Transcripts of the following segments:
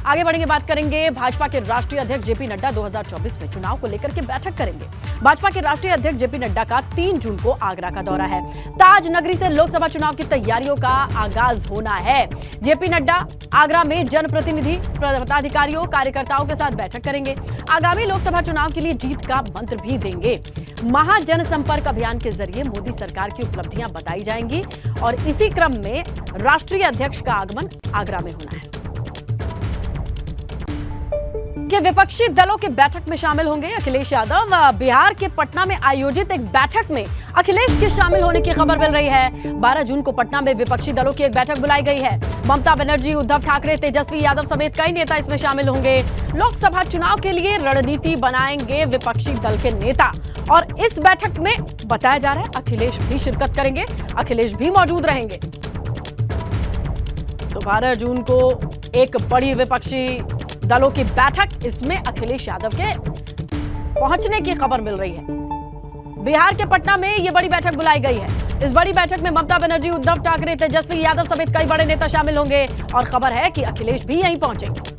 आगे बढ़ेंगे, बात करेंगे भाजपा के राष्ट्रीय अध्यक्ष जेपी नड्डा 2024 में चुनाव को लेकर के बैठक करेंगे। भाजपा के राष्ट्रीय अध्यक्ष जेपी नड्डा का 3 जून को आगरा का दौरा है। ताज नगरी से लोकसभा चुनाव की तैयारियों का आगाज होना है। जेपी नड्डा आगरा में जनप्रतिनिधि, पदाधिकारियों, कार्यकर्ताओं के साथ बैठक करेंगे। आगामी लोकसभा चुनाव के लिए जीत का मंत्र भी देंगे। महाजनसंपर्क अभियान के जरिए मोदी सरकार की उपलब्धियां बताई जाएंगी और इसी क्रम में राष्ट्रीय अध्यक्ष का आगमन आगरा में होना है। के विपक्षी दलों के बैठक में शामिल होंगे अखिलेश यादव। बिहार के पटना में आयोजित एक बैठक में अखिलेश के शामिल होने की खबर मिल रही है। 12 जून को पटना में विपक्षी दलों की एक बैठक बुलाई गई है। ममता बनर्जी, उद्धव ठाकरे, तेजस्वी यादव समेत कई नेता इसमें शामिल होंगे। लोकसभा चुनाव के लिए रणनीति बनाएंगे विपक्षी दल के नेता और इस बैठक में बताया जा रहा है अखिलेश भी शिरकत करेंगे, अखिलेश भी मौजूद रहेंगे। तो 12 जून को एक बड़ी विपक्षी दलों की बैठक, इसमें अखिलेश यादव के पहुंचने की खबर मिल रही है। बिहार के पटना में यह बड़ी बैठक बुलाई गई है। इस बड़ी बैठक में ममता बनर्जी, उद्धव ठाकरे, तेजस्वी यादव समेत कई बड़े नेता शामिल होंगे और खबर है कि अखिलेश भी यहीं पहुंचेंगे।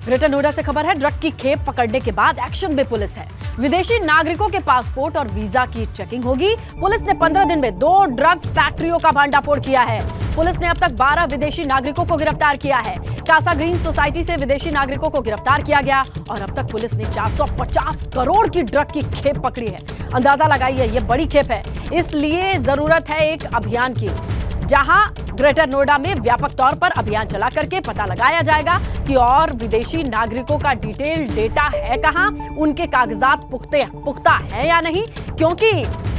ग्रेटर नोएडा से खबर है, ड्रग की खेप पकड़ने के बाद एक्शन में पुलिस है। विदेशी नागरिकों के पासपोर्ट और वीजा की चेकिंग होगी। पुलिस ने 15 दिन में 2 ड्रग फैक्ट्रियों का भांडाफोड़ किया है। पुलिस ने अब तक 12 विदेशी नागरिकों को गिरफ्तार किया है। कासा ग्रीन सोसाइटी से विदेशी नागरिकों को गिरफ्तार किया गया और अब तक पुलिस ने 450 करोड़ की ड्रग की खेप पकड़ी है। अंदाजा लगाइए, ये बड़ी खेप है, इसलिए जरूरत है एक अभियान की, जहां ग्रेटर नोएडा में व्यापक तौर पर अभियान चला करके पता लगाया जाएगा कि और विदेशी नागरिकों का डिटेल डेटा है कहां, उनके कागजात पुख्ता है या नहीं, क्योंकि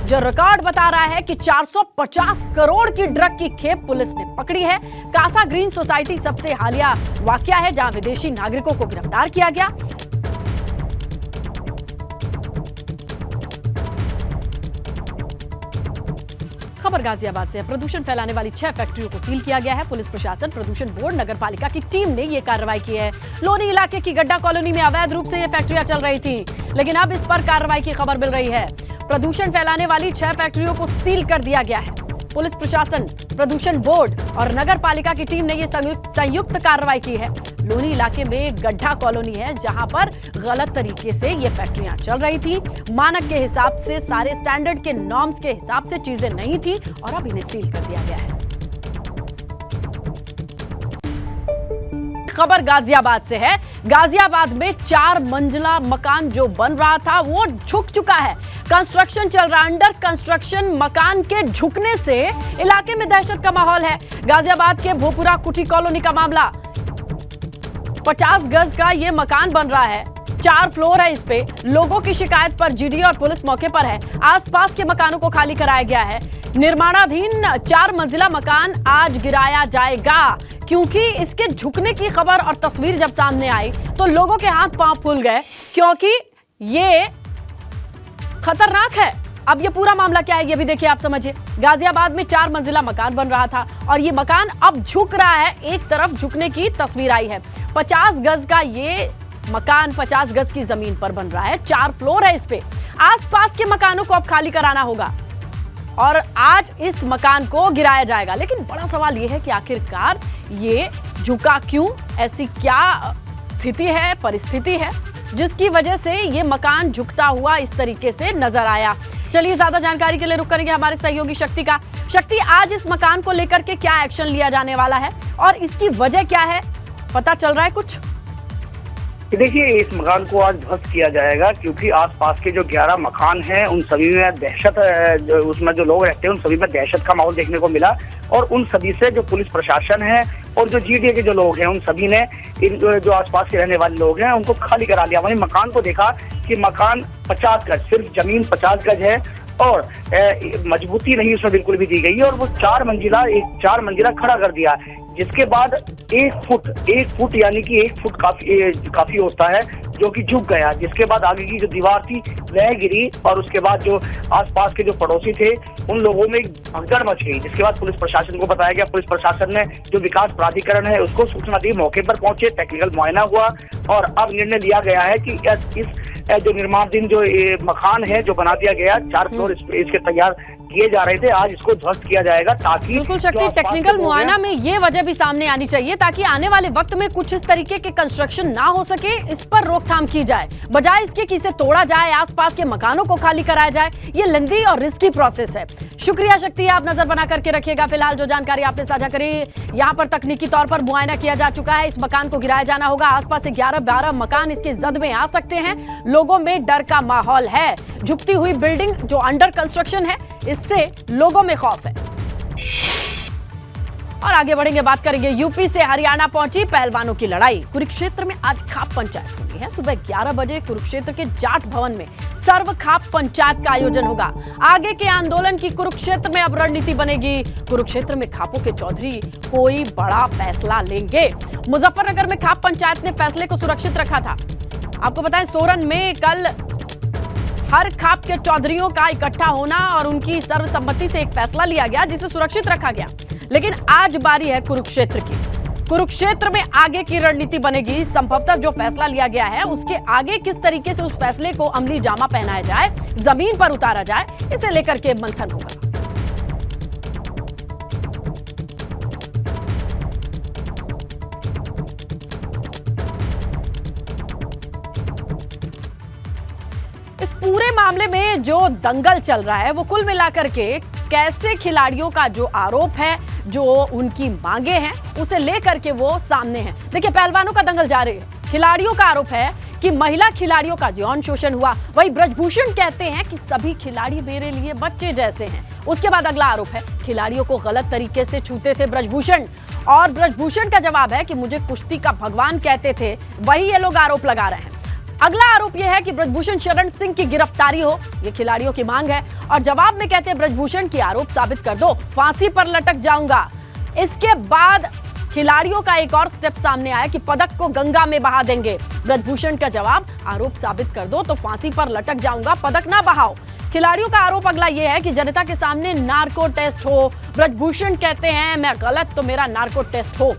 जो रिकॉर्ड बता रहा है कि 450 करोड़ की ड्रग की खेप पुलिस ने पकड़ी है। कासा ग्रीन सोसाइटी सबसे हालिया वाकया है जहां विदेशी नागरिकों को गिरफ्तार किया गया। खबर गाजियाबाद से है। प्रदूषण फैलाने वाली 6 फैक्ट्रियों को सील किया गया है। पुलिस प्रशासन, प्रदूषण बोर्ड, नगर पालिका की टीम ने यह कार्रवाई की है। लोनी इलाके की गड्ढा कॉलोनी में अवैध रूप से ये फैक्ट्रियां चल रही थी, लेकिन अब इस पर कार्रवाई की खबर मिल रही है। प्रदूषण फैलाने वाली 6 फैक्ट्रियों को सील कर दिया गया है। पुलिस प्रशासन, प्रदूषण बोर्ड और नगर पालिका की टीम ने यह संयुक्त कार्रवाई की है। लोनी इलाके में गड्ढा कॉलोनी है जहां पर गलत तरीके से ये फैक्ट्रियां चल रही थी। मानक के हिसाब से, सारे स्टैंडर्ड के नॉर्म्स के हिसाब से चीजें नहीं थी और अब इन्हें सील कर दिया गया है। खबर गाजियाबाद से है। गाजियाबाद में 4 मंजिला मकान जो बन रहा था वो झुक चुका है। कंस्ट्रक्शन चल रहा, अंडर कंस्ट्रक्शन मकान के झुकने से इलाके में दहशत का माहौल है। गाजियाबाद के भोपुरा कुटी कॉलोनी का मामला, 50 गज का ये मकान बन रहा है, 4 फ्लोर है। इस पे लोगों की शिकायत पर जीडी और पुलिस मौके पर है। आसपास के मकानों को खाली कराया गया है। निर्माणाधीन 4 मंजिला मकान आज गिराया जाएगा, क्योंकि इसके झुकने की खबर और तस्वीर जब सामने आई तो लोगों के हाथ पांव फूल गए, क्योंकि ये खतरनाक है। अब ये पूरा मामला क्या है ये भी देखिए, आप समझिए। गाजियाबाद में 4 मंजिला मकान बन रहा था और ये मकान अब झुक रहा है। एक तरफ झुकने की तस्वीर आई है। 50 गज का ये मकान 50 गज की जमीन पर बन रहा है, 4 फ्लोर है इस पे। आसपास के मकानों को अब खाली कराना होगा और आज इस मकान को गिराया जाएगा। लेकिन बड़ा सवाल ये है कि आखिरकार ये झुका क्यों? ऐसी क्या स्थिति है, परिस्थिति है जिसकी वजह से ये मकान झुकता हुआ इस तरीके से नजर आया? चलिए, ज्यादा जानकारी के लिए रुक करेंगे हमारे सहयोगी शक्ति का। शक्ति, आज इस मकान को लेकर के क्या एक्शन लिया जाने वाला है और इसकी वजह क्या है, पता चल रहा है कुछ? देखिए, इस मकान को आज ध्वस्त किया जाएगा क्योंकि आसपास के जो 11 मकान हैं उन सभी में दहशत, उसमें जो लोग रहते हैं उन सभी में दहशत का माहौल देखने को मिला और उन सभी से जो पुलिस प्रशासन है और जो जीडीए के जो लोग हैं उन सभी ने इन जो आसपास के रहने वाले लोग हैं उनको खाली करा दिया। वहीं मकान को देखा कि मकान 50 गज, सिर्फ जमीन 50 गज है और मजबूती नहीं उसमें बिल्कुल भी दी गई है और वो 4 मंजिला खड़ा कर दिया, जिसके बाद 1 फुट यानी कि 1 फुट काफी होता है जो कि झुक गया, जिसके बाद आगे की जो दीवार थी वह गिरी और उसके बाद जो आसपास के जो पड़ोसी थे उन लोगों में भगदड़ मच गई, जिसके बाद पुलिस प्रशासन को बताया गया। पुलिस प्रशासन ने जो विकास प्राधिकरण है उसको सूचना दी, मौके पर पहुंचे, टेक्निकल मुआयना हुआ और अब निर्णय लिया गया है कि इस जो निर्माणाधीन जो मकान है जो बना दिया गया 4 फ्लोर इसके तैयार किए जा रहे थे, आज इसको ध्वस्त किया जाएगा ताकि बिल्कुल शक्ति, टेक्निकल मुआयना में ये वजह भी सामने आनी चाहिए ताकि आने वाले वक्त में कुछ इस तरीके के कंस्ट्रक्शन ना हो सके, इस पर रोकथाम की जाए, बजाय इसके कि इसे तोड़ा जाए, आसपास के मकानों को खाली कराया जाए। ये लंबी और रिस्की प्रोसेस है। शुक्रिया शक्ति, आप नजर बना करके रखिएगा। फिलहाल जो जानकारी आपने साझा करी, यहाँ पर तकनीकी तौर पर मुआयना किया जा चुका है, इस मकान को गिराया जाना होगा। आसपास से 11-12 मकान इसके जद में आ सकते हैं। लोगों में डर का माहौल है। झुकती हुई बिल्डिंग जो अंडर कंस्ट्रक्शन है, इससे लोगों में खौफ है। और आगे बढ़ेंगे, बात करेंगे यूपी से हरियाणा पहुंची पहलवानों की लड़ाई। कुरुक्षेत्र में आज खाप पंचायत होनी है। सुबह 11 बजे कुरुक्षेत्र के जाट भवन में सर्व खाप पंचायत का आयोजन होगा। आगे के आंदोलन की कुरुक्षेत्र में अब रणनीति बनेगी। कुरुक्षेत्र में खापों के चौधरी कोई बड़ा फैसला लेंगे। मुजफ्फरनगर में खाप पंचायत ने फैसले को सुरक्षित रखा था। आपको बताएं, सोरन में कल हर खाप के चौधरियों का इकट्ठा होना और उनकी सर्वसम्मति से एक फैसला लिया गया जिसे सुरक्षित रखा गया। लेकिन आज बारी है कुरुक्षेत्र की। कुरुक्षेत्र में आगे की रणनीति बनेगी। संभवतः जो फैसला लिया गया है उसके आगे किस तरीके से उस फैसले को अमली जामा पहनाया जाए, जमीन पर उतारा जाए, इसे लेकर के मंथन होगा। इस पूरे मामले में जो दंगल चल रहा है वो कुल मिलाकर के कैसे खिलाड़ियों का जो आरोप है, जो उनकी मांगे हैं, उसे लेकर के वो सामने हैं। देखिए, पहलवानों का दंगल जारी है। खिलाड़ियों का आरोप है कि महिला खिलाड़ियों का यौन शोषण हुआ। वही ब्रजभूषण कहते हैं कि सभी खिलाड़ी मेरे लिए बच्चे जैसे हैं। उसके बाद अगला आरोप है खिलाड़ियों को गलत तरीके से छूते थे ब्रजभूषण, और ब्रजभूषण का जवाब है कि मुझे कुश्ती का भगवान कहते थे। वही ये लोग आरोप लगा रहे हैं। अगला आरोप यह है कि ब्रजभूषण शरण सिंह की गिरफ्तारी हो, ये खिलाड़ियों की मांग है। और जवाब में कहते हैं ब्रजभूषण की आरोप साबित कर दो, फांसी पर लटक जाऊंगा। इसके बाद खिलाड़ियों का एक और स्टेप सामने आया कि पदक को गंगा में बहा देंगे। ब्रजभूषण का जवाब, आरोप साबित कर दो तो फांसी पर लटक जाऊंगा, पदक ना बहाओ। खिलाड़ियों का आरोप अगला यह है कि जनता के सामने नार्को टेस्ट हो। ब्रजभूषण कहते हैं मैं गलत तो मेरा नार्को टेस्ट हो।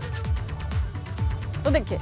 तो देखिए,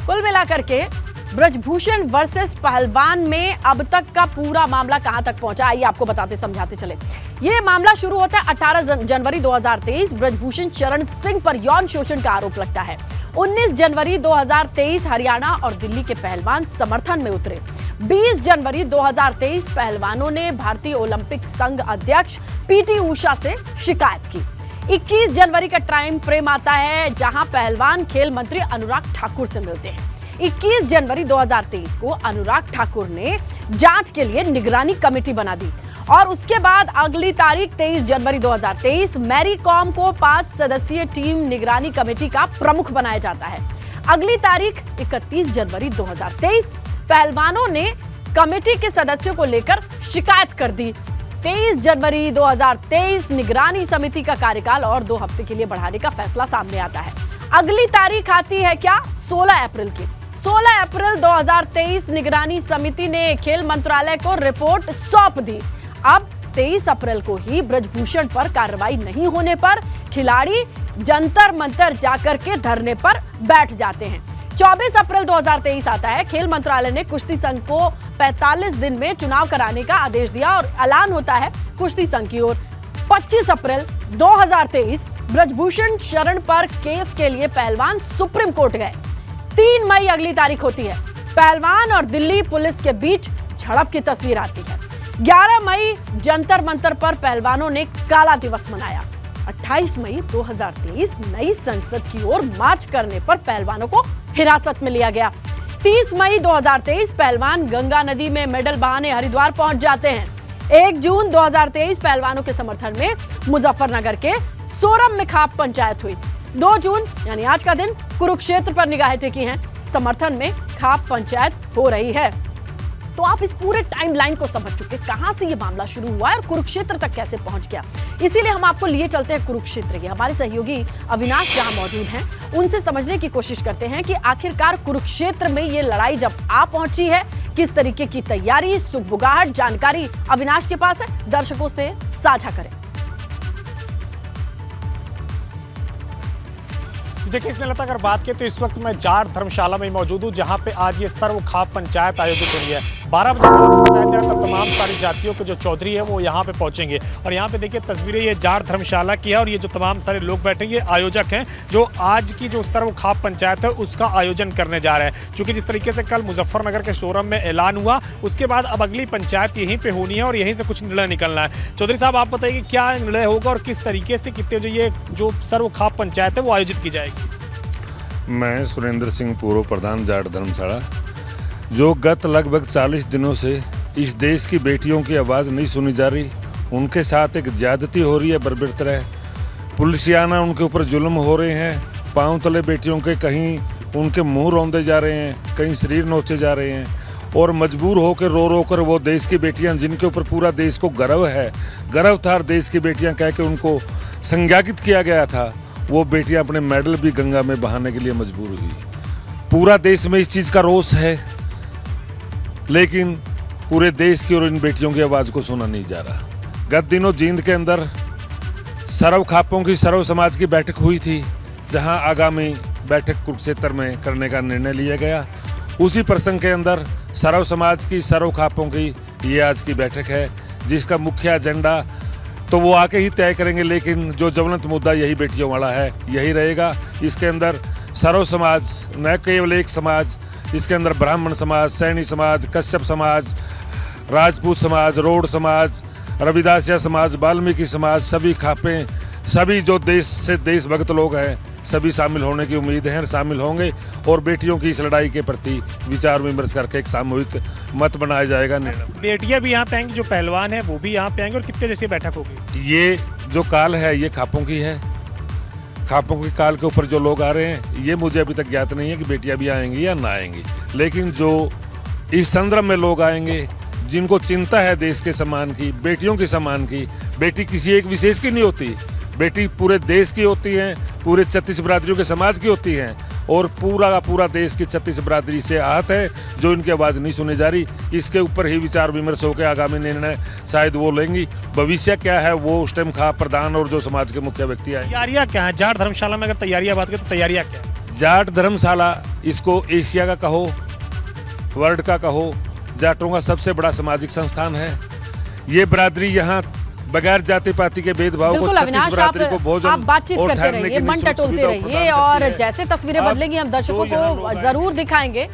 कुल मिलाकर के ब्रजभूषण वर्सेस पहलवान में अब तक का पूरा मामला कहां तक पहुंचा, आइए आपको बताते समझाते चले। यह मामला शुरू होता है 18 जनवरी 2023। ब्रजभूषण शरण सिंह पर यौन शोषण का आरोप लगता है। 19 जनवरी 2023 हरियाणा और दिल्ली के पहलवान समर्थन में उतरे। 20 जनवरी 2023 पहलवानों ने भारतीय ओलंपिक संघ अध्यक्ष पीटी उषा से शिकायत की। 21 जनवरी का टाइम फ्रेम आता है जहां पहलवान खेल मंत्री अनुराग ठाकुर से मिलते हैं। 21 जनवरी 2023 को अनुराग ठाकुर ने जांच के लिए निगरानी कमेटी बना दी और उसके बाद अगली तारीख 23 जनवरी 2023 मैरी कॉम को 5 सदस्यीय टीम निगरानी कमेटी का प्रमुख बनाया जाता है। अगली तारीख 31 जनवरी 2023 पहलवानों ने कमेटी के सदस्यों को लेकर शिकायत कर दी। 23 जनवरी 2023 निगरानी समिति का कार्यकाल और 2 हफ्ते के लिए बढ़ाने का फैसला सामने आता है। अगली तारीख आती है क्या, 16 अप्रैल की। 16 अप्रैल 2023 निगरानी समिति ने खेल मंत्रालय को रिपोर्ट सौंप दी। अब 23 अप्रैल को ही ब्रजभूषण पर कार्रवाई नहीं होने पर खिलाड़ी जंतर मंतर जाकर के धरने पर बैठ जाते हैं। 24 अप्रैल 2023 आता है, खेल मंत्रालय ने कुश्ती संघ को 45 दिन में चुनाव कराने का आदेश दिया और ऐलान होता है कुश्ती संघ की ओर। 25 अप्रैल 2023 ब्रजभूषण शरण पर केस के लिए पहलवान सुप्रीम कोर्ट गए। 3 मई अगली तारीख होती है। पहलवान और दिल्ली पुलिस के बीच झड़प की तस्वीर आती है। 11 मई जंतर मंतर पर पहलवानों ने काला दिवस मनाया। 28 मई 2023 नई संसद की ओर मार्च करने पर पहलवानों को हिरासत में लिया गया। 30 मई 2023 पहलवान गंगा नदी में मेडल बहाने हरिद्वार पहुंच जाते हैं। 1 जून 2023 पहलवानों के समर्थन में मुजफ्फरनगर के सोरम में खाप पंचायत हुई। 2 जून यानी आज का दिन कुरुक्षेत्र पर निगाहें टिकी हैं। समर्थन में खाप पंचायत हो रही है। तो आप इस पूरे टाइमलाइन को समझ चुके, कहां से ये मामला शुरू हुआ है और कुरुक्षेत्र तक कैसे पहुंच गया। इसीलिए हम आपको लिए चलते हैं कुरुक्षेत्र के। हमारे सहयोगी अविनाश जहां मौजूद हैं, उनसे समझने की कोशिश करते हैं कि आखिरकार कुरुक्षेत्र में ये लड़ाई जब आ पहुंची है, किस तरीके की तैयारी, सुगबुगाहट, जानकारी अविनाश के पास है, दर्शकों से साझा करें। देखिए इसमें लता, अगर बात करें तो इस वक्त मैं जाट धर्मशाला में मौजूद हूँ, जहाँ पे आज ये सर्व खाप पंचायत आयोजित हो रही है। 12 बजे आपको बताया जाए तब तमाम सारी जातियों के जो चौधरी है वो यहाँ पे पहुँचेंगे। और यहाँ पे देखिए तस्वीरें ये जाट धर्मशाला की है और ये जो तमाम सारे लोग बैठे ये आयोजक हैं जो आज की जो सर्व खाप पंचायत है उसका आयोजन करने जा रहे हैं। क्योंकि जिस तरीके से कल मुजफ्फरनगर के शोरम में ऐलान हुआ उसके बाद अब अगली पंचायत यहीं पे होनी है और यहीं से कुछ निर्णय निकलना है। चौधरी साहब आप बताइए क्या निर्णय होगा और किस तरीके से कितने बजे ये जो सर्व खाप पंचायत है वो आयोजित की जाएगी? मैं सुरेंद्र सिंह पूर्व प्रधान जाट धर्मशाला, जो गत लगभग 40 दिनों से इस देश की बेटियों की आवाज़ नहीं सुनी जा रही, उनके साथ एक ज्यादती हो रही है बर्बर तरह, पुलिसियाना उनके ऊपर जुल्म हो रहे हैं, पाँव तले बेटियों के कहीं उनके मुंह रौंदे जा रहे हैं, कहीं शरीर नोचे जा रहे हैं और मजबूर होकर रो रो कर वो देश की बेटियां जिनके ऊपर पूरा देश को गर्व है, गर्व था देश की बेटियां कह के उनको संज्ञाकित किया गया था, वो बेटियां अपने मेडल भी गंगा में बहाने के लिए मजबूर हुई। पूरा देश में इस चीज़ का रोष है, लेकिन पूरे देश की और इन बेटियों की आवाज़ को सुना नहीं जा रहा। गत दिनों जींद के अंदर सर्व खापों की सर्व समाज की बैठक हुई थी, जहां आगामी बैठक कुरुक्षेत्र में करने का निर्णय लिया गया। उसी प्रसंग के अंदर सर्व समाज की सर्व खापों की ये आज की बैठक है, जिसका मुख्य एजेंडा तो वो आके ही तय करेंगे, लेकिन जो ज्वलंत मुद्दा यही बेटियों वाला है, यही रहेगा। इसके अंदर सर्व समाज न केवल एक समाज, इसके अंदर ब्राह्मण समाज, सैनी समाज, कश्यप समाज, राजपूत समाज, रोड समाज, रविदासिया समाज, वाल्मीकि समाज, सभी खापें, सभी जो देश से देशभक्त लोग हैं सभी शामिल होने की उम्मीद है, शामिल होंगे और बेटियों की इस लड़ाई के प्रति विचार विमर्श करके एक सामूहिक मत बनाया जाएगा। निर्णय बेटियां भी यहाँ पे आएंगी, जो पहलवान है वो भी यहाँ पे आएंगे और कितने जैसी बैठक होगी? ये जो काल है ये खापों की है, खापों की काल के ऊपर जो लोग आ रहे हैं ये मुझे अभी तक ज्ञात नहीं है कि बेटियां भी आएंगी या ना आएंगी, लेकिन जो इस संदर्भ में लोग आएंगे जिनको चिंता है देश के सम्मान की, बेटियों के सम्मान की, बेटी किसी एक विशेष की नहीं होती, बेटी पूरे देश की होती हैं, पूरे 36 बिरादरियों के समाज की होती हैं और पूरा का पूरा देश की 36 बिरादरी से आहत है जो इनकी आवाज़ नहीं सुनी जा रही। इसके ऊपर ही विचार विमर्श होकर आगामी निर्णय शायद वो लेंगी। भविष्य क्या है वो उस टाइम खाप प्रधान और जो समाज के मुख्य व्यक्ति आए। तैयारियाँ क्या है जाट धर्मशाला में? अगर तैयारियाँ बात करें तो तैयारियाँ क्या है? जाट धर्मशाला इसको एशिया का कहो, वर्ल्ड का कहो, जाटों का सबसे बड़ा सामाजिक संस्थान है। ये बिरादरी यहाँ बगैर जाति पाति के भेदभाव को, 36 बिरादरी को भोजन आप बातचीत और करते ठहरने रहिए, की मन निःशुल्क टटोलते सुविधा रहिए प्रदान और करती है। जैसे तस्वीरें बदलेंगी हम दर्शकों जो यहाँ को लोग जरूर दिखाएंगे।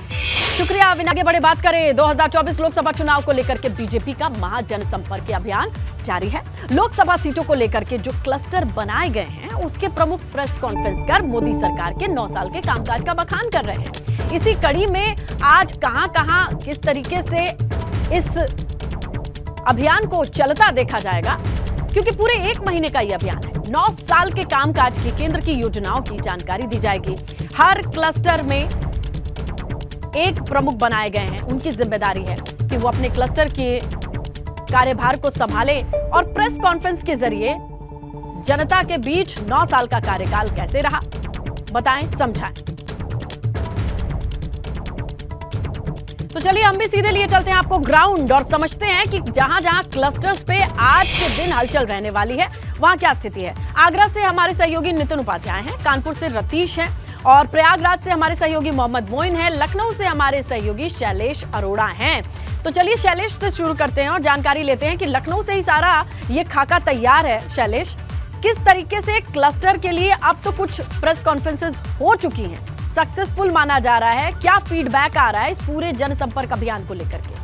शुक्रिया। अब आगे बढ़े बात करें 2024 लोकसभा चुनाव को लेकर के बीजेपी का महाजनसंपर्क अभियान जारी है। लोकसभा सीटों को लेकर के जो क्लस्टर बनाए गए हैं उसके प्रमुख प्रेस कॉन्फ्रेंस कर मोदी सरकार के 9 साल के कामकाज का बखान कर रहे हैं। इसी कड़ी में आज कहां किस तरीके से इस अभियान को चलता देखा जाएगा, क्योंकि पूरे 1 महीने का यह अभियान है। 9 साल के कामकाज की केंद्र की योजनाओं की जानकारी दी जाएगी। हर क्लस्टर में एक प्रमुख बनाए गए हैं, उनकी जिम्मेदारी है कि वो अपने क्लस्टर के कार्यभार को संभाले और प्रेस कॉन्फ्रेंस के जरिए जनता के बीच 9 साल का कार्यकाल कैसे रहा बताएं, समझाएं। तो चलिए हम भी सीधे लिए चलते हैं आपको ग्राउंड और समझते हैं कि जहां जहां क्लस्टर्स पे आज के दिन हलचल रहने वाली है वहां क्या स्थिति है। आगरा से हमारे सहयोगी नितिन उपाध्याय हैं, कानपुर से रतीश हैं और प्रयागराज से हमारे सहयोगी मोहम्मद मोइन है, लखनऊ से हमारे सहयोगी शैलेश अरोड़ा हैं। तो चलिए शैलेश से शुरू करते हैं और जानकारी लेते हैं कि लखनऊ से ही सारा ये खाका तैयार है। शैलेश, किस तरीके से क्लस्टर के लिए अब तो कुछ प्रेस कॉन्फ्रेंसेस हो चुकी हैं, सक्सेसफुल माना जा रहा है, क्या फीडबैक आ रहा है इस पूरे जनसंपर्क अभियान को लेकर के?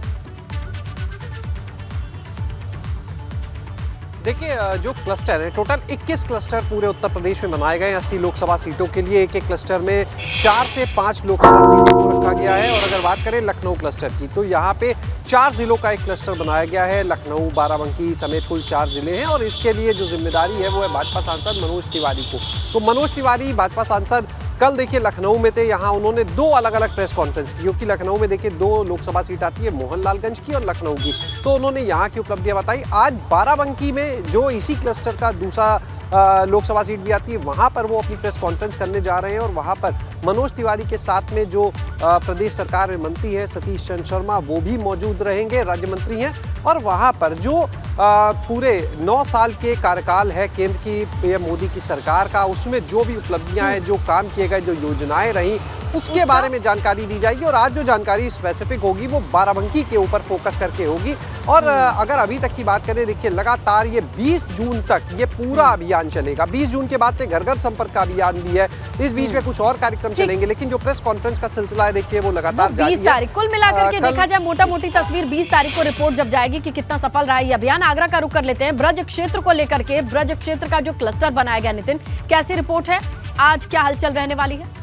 देखिए, जो क्लस्टर है टोटल 21 क्लस्टर पूरे उत्तर प्रदेश में बनाए गए हैं। 80 लोकसभा सीटों के लिए एक क्लस्टर में 4 से 5 लोकसभा सीटों को रखा गया है। और अगर बात करें लखनऊ क्लस्टर की तो यहाँ पे 4 जिलों का एक क्लस्टर बनाया गया है। लखनऊ, बाराबंकी समेत कुल 4 जिले हैं और इसके लिए जो जिम्मेदारी है वो है भाजपा सांसद मनोज तिवारी को। तो मनोज तिवारी भाजपा सांसद कल देखिए लखनऊ में थे, यहाँ उन्होंने 2 अलग अलग प्रेस कॉन्फ्रेंस की, क्योंकि लखनऊ में देखिए 2 लोकसभा सीट आती है, मोहनलालगंज की और लखनऊ की। तो उन्होंने यहाँ की उपलब्धियां बताई। आज बाराबंकी में जो इसी क्लस्टर का दूसरा लोकसभा सीट भी आती है, वहाँ पर वो अपनी प्रेस कॉन्फ्रेंस करने जा रहे हैं और वहाँ पर मनोज तिवारी के साथ में जो प्रदेश सरकार में मंत्री है सतीश चंद्र शर्मा वो भी मौजूद रहेंगे, राज्य मंत्री हैं। और वहाँ पर जो पूरे 9 साल के कार्यकाल है केंद्र की पीएम मोदी की सरकार का, उसमें जो भी उपलब्धियां हैं, जो काम किए गए, जो योजनाएं रहीं, उसके बारे में जानकारी दी जाएगी। और आज जो जानकारी स्पेसिफिक होगी वो बाराबंकी के ऊपर फोकस करके होगी। और अगर अभी तक की बात करें, देखिए लगातार ये 20 जून तक ये पूरा अभियान चलेगा। 20 जून के बाद से घर घर संपर्क का अभियान भी है। इस बीच में कुछ और कार्यक्रम चलेंगे, लेकिन जो प्रेस कॉन्फ्रेंस का सिलसिला है देखिए वो लगातार जारी है। 20 तारीख कुल मिलाकर के देखा जाए मोटा मोटी तस्वीर 20 तारीख को रिपोर्ट जब जाएगी कि कितना सफल रहा है ये अभियान। आगरा का रुख कर लेते हैं। ब्रज क्षेत्र को लेकर के, ब्रज क्षेत्र का जो क्लस्टर बनाया गया, नितिन कैसी रिपोर्ट है, आज क्या हलचल रहने वाली है?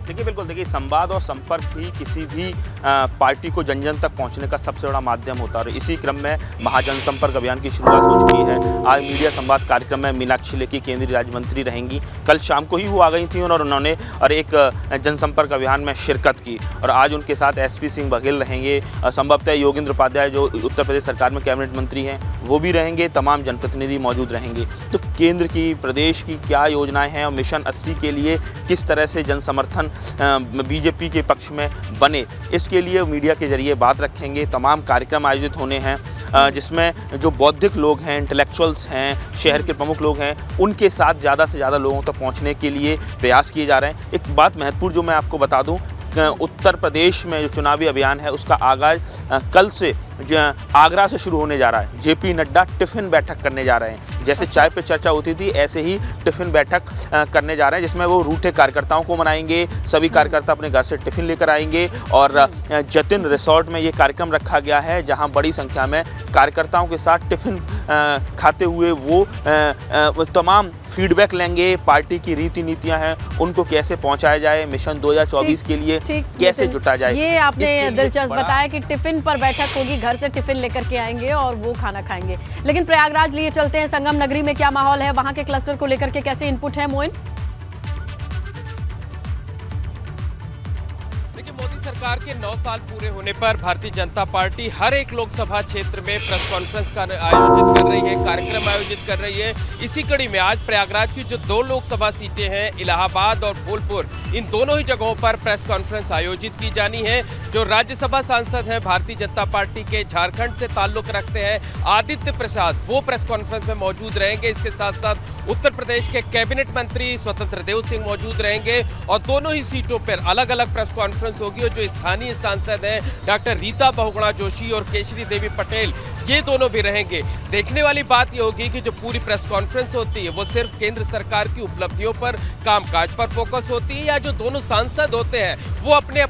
देखिए बिल्कुल, देखिए संवाद और संपर्क ही किसी भी पार्टी को जन जन तक पहुंचने का सबसे बड़ा माध्यम होता है। और इसी क्रम में महाजनसंपर्क अभियान की शुरुआत हो चुकी है। आज मीडिया संवाद कार्यक्रम में मीनाक्षी लेखी केंद्रीय राज्य मंत्री रहेंगी। कल शाम को ही वो आ गई थी और उन्होंने एक जनसंपर्क अभियान में शिरकत की। और आज उनके साथ SP सिंह बघेल रहेंगे, संभवतः योगेंद्र उपाध्याय जो उत्तर प्रदेश सरकार में कैबिनेट मंत्री हैं वो भी रहेंगे, तमाम जनप्रतिनिधि मौजूद रहेंगे। तो केंद्र की, प्रदेश की क्या योजनाएं हैं और मिशन 80 के लिए किस तरह से जन समर्थन बीजेपी के पक्ष में बने, इसके लिए मीडिया के जरिए बात रखेंगे। तमाम कार्यक्रम आयोजित होने हैं जिसमें जो बौद्धिक लोग हैं, इंटेलेक्चुअल्स हैं, शहर के प्रमुख लोग हैं, उनके साथ ज़्यादा से ज़्यादा लोगों तक पहुंचने के लिए प्रयास किए जा रहे हैं। एक बात महत्वपूर्ण जो मैं आपको बता दूं, उत्तर प्रदेश में जो चुनावी अभियान है उसका आगाज़ कल से आगरा से शुरू होने जा रहा है। JP नड्डा टिफ़िन बैठक करने जा रहे हैं। जैसे चाय पे चर्चा होती थी, ऐसे ही टिफ़िन बैठक करने जा रहे हैं, जिसमें वो रूठे कार्यकर्ताओं को मनाएंगे। सभी कार्यकर्ता अपने घर से टिफ़िन लेकर आएंगे। और जतिन रिसोर्ट में ये कार्यक्रम रखा गया है, जहां बड़ी संख्या में कार्यकर्ताओं के साथ टिफ़िन खाते हुए वो तमाम फीडबैक लेंगे। पार्टी की रीति नीतियां हैं उनको कैसे पहुंचाया जाए, मिशन 2024 के लिए कैसे जुटा जाए। ये आपने दिलचस्प बताया कि टिफिन पर बैठक होगी, घर से टिफिन लेकर के आएंगे और वो खाना खाएंगे। लेकिन प्रयागराज लिए चलते हैं, संगम नगरी में क्या माहौल है, वहां के क्लस्टर को लेकर के कैसे इनपुट है मोइन? मोदी सरकार के 9 साल पूरे होने पर भारतीय जनता पार्टी हर एक लोकसभा क्षेत्र में प्रेस कॉन्फ्रेंस का आयोजित कर रही है, कार्यक्रम आयोजित कर रही है। इसी कड़ी में आज प्रयागराज की जो 2 लोकसभा सीटें हैं, इलाहाबाद और फूलपुर, इन दोनों ही जगहों पर प्रेस कॉन्फ्रेंस आयोजित की जानी है। जो राज्यसभा सांसद हैं भारतीय जनता पार्टी के, झारखंड से ताल्लुक रखते हैं आदित्य प्रसाद, वो प्रेस कॉन्फ्रेंस में मौजूद रहेंगे। इसके साथ साथ उत्तर प्रदेश के कैबिनेट मंत्री स्वतंत्र देव सिंह मौजूद रहेंगे। और दोनों ही सीटों पर अलग अलग प्रेस कॉन्फ्रेंस होगी। और जो स्थानीय सांसद हैं डॉक्टर रीता बहुगुणा जोशी और केशरी देवी पटेल, ये दोनों भी रहेंगे। देखने वाली बात ये होगी कि जो पूरी प्रेस कॉन्फ्रेंस होती है वो सिर्फ केंद्र सरकार की उपलब्धियों पर, कामकाज पर फोकस होती है, या जो दोनों सांसद होते हैं वो अपने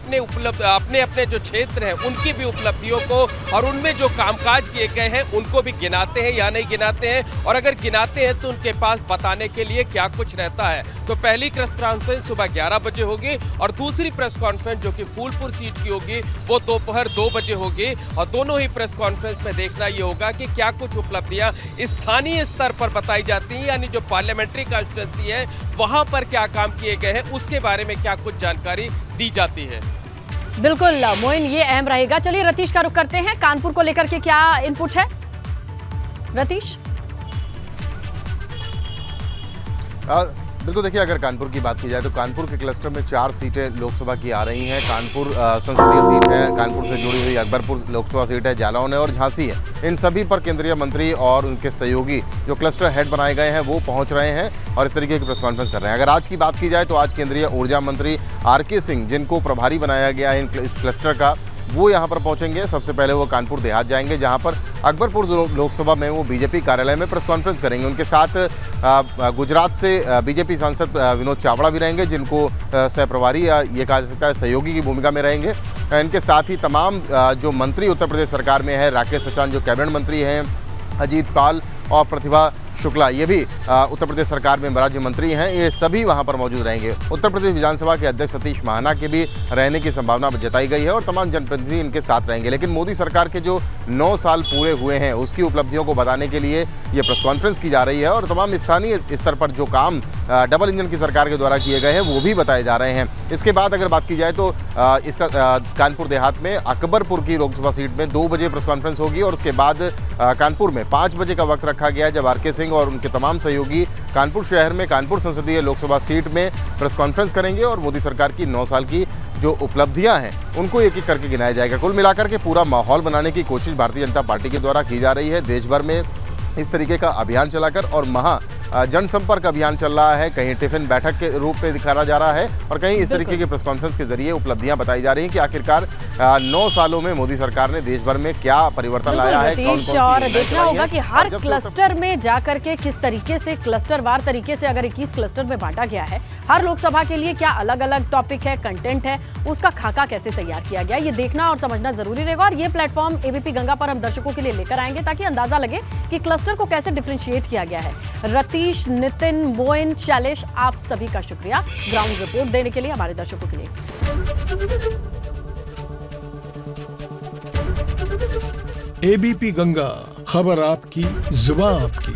अपने जो क्षेत्र हैं उनकी भी उपलब्धियों को और उनमें जो कामकाज किए गए हैं उनको भी गिनाते हैं या नहीं गिनाते हैं। और अगर गिनाते हैं तो उनके पास बताने के लिए क्या कुछ रहता है। तो पहली प्रेस कॉन्फ्रेंस सुबह 11 बजे होगी और दूसरी प्रेस कॉन्फ्रेंस जो कि फूलपुर सीट की होगी वो दोपहर 2 बजे होगी। और दोनों ही प्रेस कॉन्फ्रेंस में देखना ये होगा कि क्या कुछ उपलब्धियां स्थानीय स्तर पर बताई जाती हैं, यानी जो पार्लियामेंट्री कॉन्स्टिट्यूंसी है वहां पर क्या काम किए गए हैं, उसके बारे में क्या कुछ जानकारी दी जाती है। बिल्कुल मोइन, ये अहम रहेगा। चलिए रतीश का रुख करते हैं, कानपुर को लेकर के क्या इनपुट है रतीश? बिल्कुल, देखिए अगर कानपुर की बात की जाए तो कानपुर के क्लस्टर में 4 सीटें लोकसभा की आ रही हैं। कानपुर संसदीय सीट है, कानपुर से जुड़ी हुई अकबरपुर लोकसभा सीट है, जालौन है और झांसी है। इन सभी पर केंद्रीय मंत्री और उनके सहयोगी जो क्लस्टर हेड बनाए गए हैं वो पहुंच रहे हैं और इस तरीके की प्रेस कॉन्फ्रेंस कर रहे हैं। अगर आज की बात की जाए तो आज केंद्रीय ऊर्जा मंत्री RK सिंह, जिनको प्रभारी बनाया गया है इस क्लस्टर का, वो यहाँ पर पहुंचेंगे। सबसे पहले वो कानपुर देहात जाएंगे, जहाँ पर अकबरपुर लोकसभा में वो बीजेपी कार्यालय में प्रेस कॉन्फ्रेंस करेंगे। उनके साथ गुजरात से बीजेपी सांसद विनोद चावड़ा भी रहेंगे, जिनको सहप्रभारी या ये कहा जा सकता है सहयोगी की भूमिका में रहेंगे। इनके साथ ही तमाम जो मंत्री उत्तर प्रदेश सरकार में है, राकेश सचान जो कैबिनेट मंत्री हैं, अजीत पाल और प्रतिभा शुक्ला, ये भी उत्तर प्रदेश सरकार में राज्य मंत्री हैं, ये सभी वहां पर मौजूद रहेंगे। उत्तर प्रदेश विधानसभा के अध्यक्ष सतीश महाना के भी रहने की संभावना जताई गई है और तमाम जनप्रतिनिधि इनके साथ रहेंगे। लेकिन मोदी सरकार के जो 9 साल पूरे हुए हैं उसकी उपलब्धियों को बताने के लिए ये प्रेस कॉन्फ्रेंस की जा रही है और तमाम स्थानीय स्तर पर जो काम डबल इंजन की सरकार के द्वारा किए गए हैं वो भी बताए जा रहे हैं। इसके बाद अगर बात की जाए तो इसका कानपुर देहात में अकबरपुर की लोकसभा सीट में 2 बजे प्रेस कॉन्फ्रेंस होगी और उसके बाद कानपुर में 5 बजे का वक्त रखा गया है, जब RK सिंह और उनके तमाम सहयोगी कानपुर शहर में कानपुर संसदीय लोकसभा सीट में प्रेस कॉन्फ्रेंस करेंगे और मोदी सरकार की 9 साल की जो उपलब्धियां हैं उनको एक एक करके गिनाया जाएगा। कुल मिलाकर के पूरा माहौल बनाने की कोशिश भारतीय जनता पार्टी के द्वारा की जा रही है, देश भर में इस तरीके का अभियान चलाकर और जनसंपर्क अभियान चल रहा है, कहीं टिफिन बैठक के रूप में दिखाया जा रहा है और कहीं इस तरीके की प्रेस कॉन्फ्रेंस के जरिए उपलब्धियां बताई जा रही हैं कि आखिरकार 9 सालों में मोदी सरकार ने देश भर में क्या परिवर्तन लाया है, कौन-कौन सी और योजनाएं देखना चलाई होगा हैं। कि हर और जब से क्लस्टर में जाकर के किस तरीके से क्लस्टरवार तरीके से अगर 21 क्लस्टर में बांटा गया है, हर लोकसभा के लिए क्या अलग अलग टॉपिक है, कंटेंट है, उसका खाका कैसे तैयार किया गया, ये देखना और समझना जरूरी रहेगा। और ये प्लेटफॉर्म एबीपी गंगा पर हम दर्शकों के लिए लेकर आएंगे ताकि अंदाजा लगे कि क्लस्टर को कैसे डिफरेंशिएट किया गया है। रतीश, नितिन, मोइन, शैलेश, आप सभी का शुक्रिया ग्राउंड रिपोर्ट देने के लिए हमारे दर्शकों के लिए। एबीपी गंगा, खबर आपकी, जुबान आपकी।